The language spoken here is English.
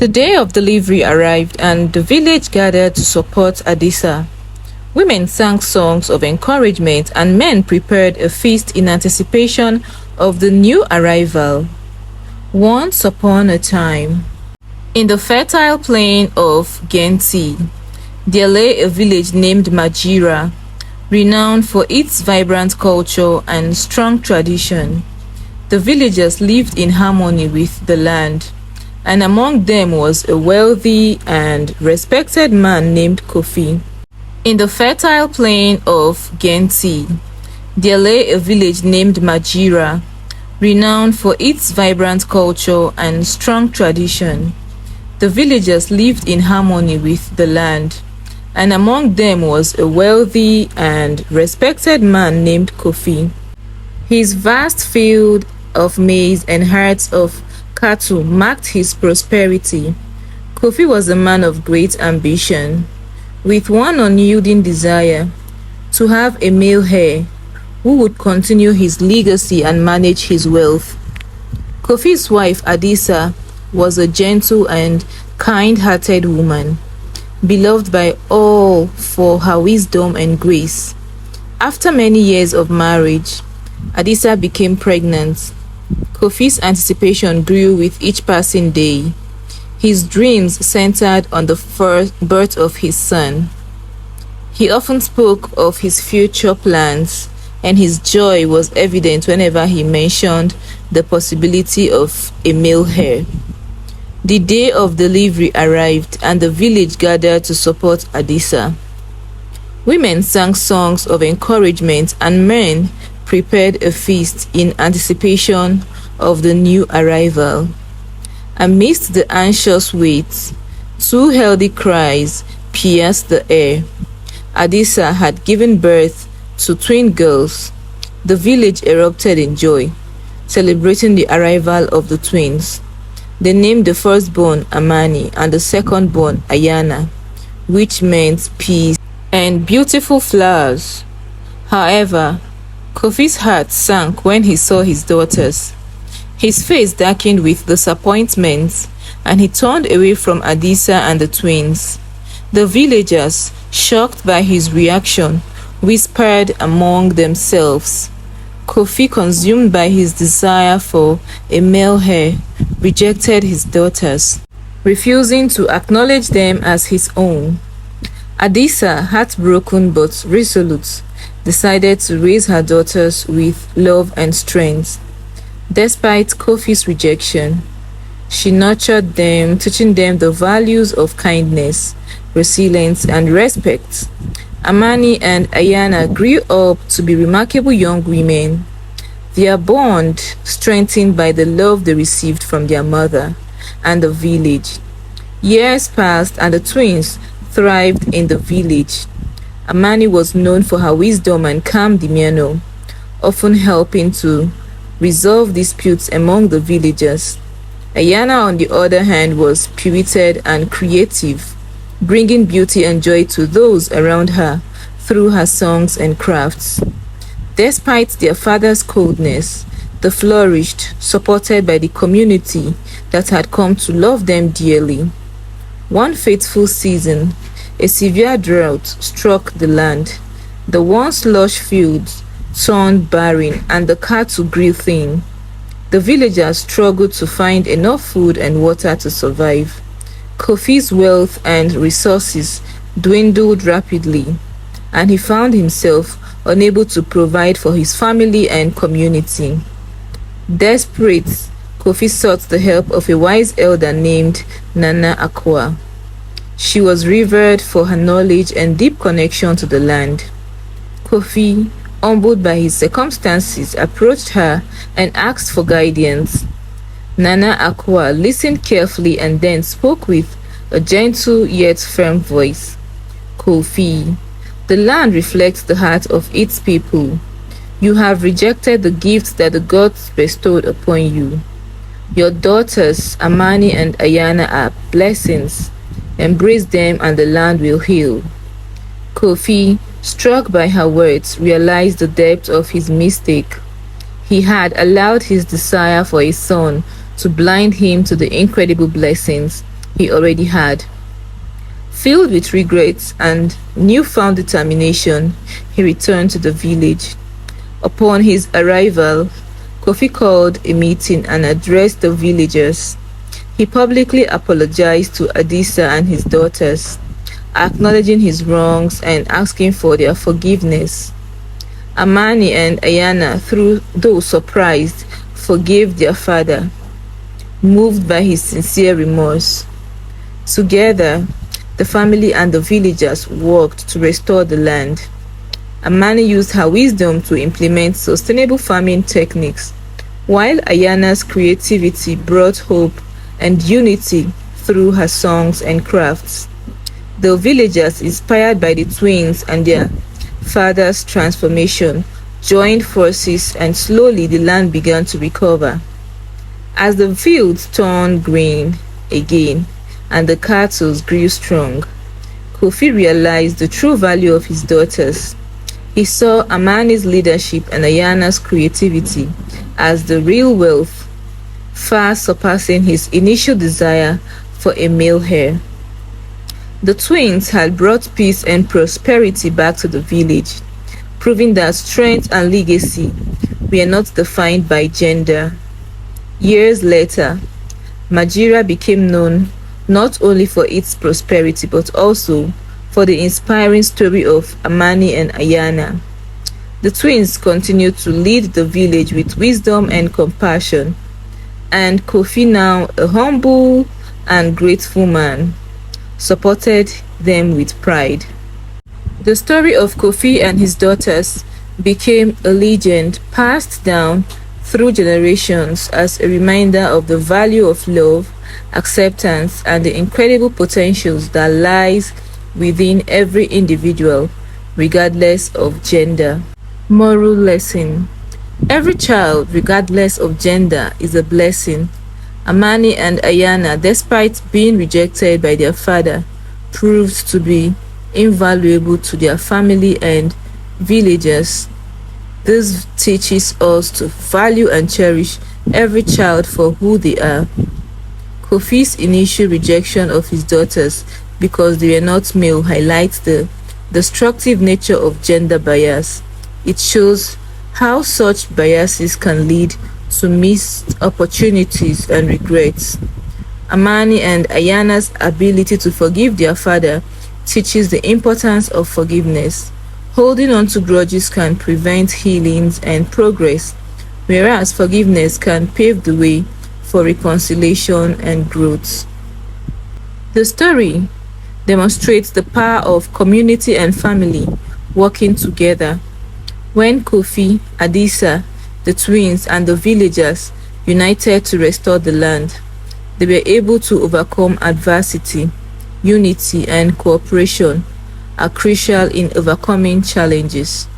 The day of delivery arrived and the village gathered to support Adisa. Women sang songs of encouragement and men prepared a feast in anticipation of the new arrival. Once upon a time, in the fertile plain of Genti, there lay a village named Majira, renowned for its vibrant culture and strong tradition. The villagers lived in harmony with the land, and among them was a wealthy and respected man named Kofi. In the fertile plain of Genti, there lay a village named Majira, renowned for its vibrant culture and strong tradition. The villagers lived in harmony with the land, and among them was a wealthy and respected man named Kofi. His vast field of maize and herds of cattle marked his prosperity. Kofi was a man of great ambition, with one unyielding desire: to have a male heir who would continue his legacy and manage his wealth. Kofi's wife Adisa was a gentle and kind-hearted woman, beloved by all for her wisdom and grace. After many years of marriage, Adisa became pregnant. Kofi's anticipation grew with each passing day. His dreams centered on the first birth of his son. He often spoke of his future plans, and his joy was evident whenever he mentioned the possibility of a male heir. The day of delivery arrived and the village gathered to support Adisa. Women sang songs of encouragement and men prepared a feast in anticipation of the new arrival. Amidst the anxious wait, two healthy cries pierced the air. Adisa had given birth to twin girls. The village erupted in joy, celebrating the arrival of the twins. They named the firstborn Amani and the secondborn Ayana, which meant peace and beautiful flowers. However, Kofi's heart sank when he saw his daughters. His face darkened with disappointment, and he turned away from Adisa and the twins. The villagers, shocked by his reaction, whispered among themselves. Kofi, consumed by his desire for a male heir, rejected his daughters, refusing to acknowledge them as his own. Adisa, heartbroken but resolute, decided to raise her daughters with love and strength. Despite Kofi's rejection, she nurtured them, teaching them the values of kindness, resilience, and respect. Amani and Ayana grew up to be remarkable young women, their bond strengthened by the love they received from their mother and the village. Years passed and the twins thrived in the village. Amani was known for her wisdom and calm demeanor, often helping to resolve disputes among the villagers. Ayana, on the other hand, was spirited and creative, bringing beauty and joy to those around her through her songs and crafts. Despite their father's coldness, they flourished, supported by the community that had come to love them dearly. One fateful season, a severe drought struck the land. The once lush fields turned barren and the cattle grew thin. The villagers struggled to find enough food and water to survive. Kofi's wealth and resources dwindled rapidly, and he found himself unable to provide for his family and community. Desperate, Kofi sought the help of a wise elder named Nana Akua. She was revered for her knowledge and deep connection to the land. Kofi, humbled by his circumstances, approached her and asked for guidance. Nana Akua listened carefully and then spoke with a gentle yet firm voice. Kofi, the land reflects the heart of its people. You have rejected the gifts that the gods bestowed upon you. Your daughters, Amani and Ayana, are blessings. Embrace them and the land will heal. Kofi, struck by her words, realized the depth of his mistake. He had allowed his desire for a son to blind him to the incredible blessings he already had. Filled with regrets and newfound determination, he returned to the village. Upon his arrival, Kofi called a meeting and addressed the villagers. He publicly apologized to Adisa and his daughters, acknowledging his wrongs and asking for their forgiveness. Amani and Ayana, though surprised, forgave their father, moved by his sincere remorse. Together, the family and the villagers worked to restore the land. Amani used her wisdom to implement sustainable farming techniques, while Ayana's creativity brought hope and unity through her songs and crafts. The villagers, inspired by the twins and their father's transformation, joined forces and slowly the land began to recover. As the fields turned green again and the cattle grew strong, Kofi realized the true value of his daughters. He saw Amani's leadership and Ayana's creativity as the real wealth, far surpassing his initial desire for a male heir. The twins had brought peace and prosperity back to the village, proving that strength and legacy were not defined by gender. Years later, Majira became known not only for its prosperity but also for the inspiring story of Amani and Ayana. The twins continued to lead the village with wisdom and compassion, and Kofi, now a humble and grateful man, supported them with pride. The story of Kofi and his daughters became a legend passed down through generations as a reminder of the value of love, acceptance, and the incredible potentials that lies within every individual, regardless of gender. Moral lesson: every child, regardless of gender, is a blessing. Amani and Ayana, despite being rejected by their father, proved to be invaluable to their family and villagers. This teaches us to value and cherish every child for who they are. Kofi's initial rejection of his daughters because they were not male highlights the destructive nature of gender bias. It shows how such biases can lead to missed opportunities and regrets. Amani and Ayana's ability to forgive their father teaches the importance of forgiveness. Holding on to grudges can prevent healings and progress, whereas forgiveness can pave the way for reconciliation and growth. The story demonstrates the power of community and family working together. When Kofi, Adisa, the twins, and the villagers united to restore the land, they were able to overcome adversity. Unity and cooperation are crucial in overcoming challenges.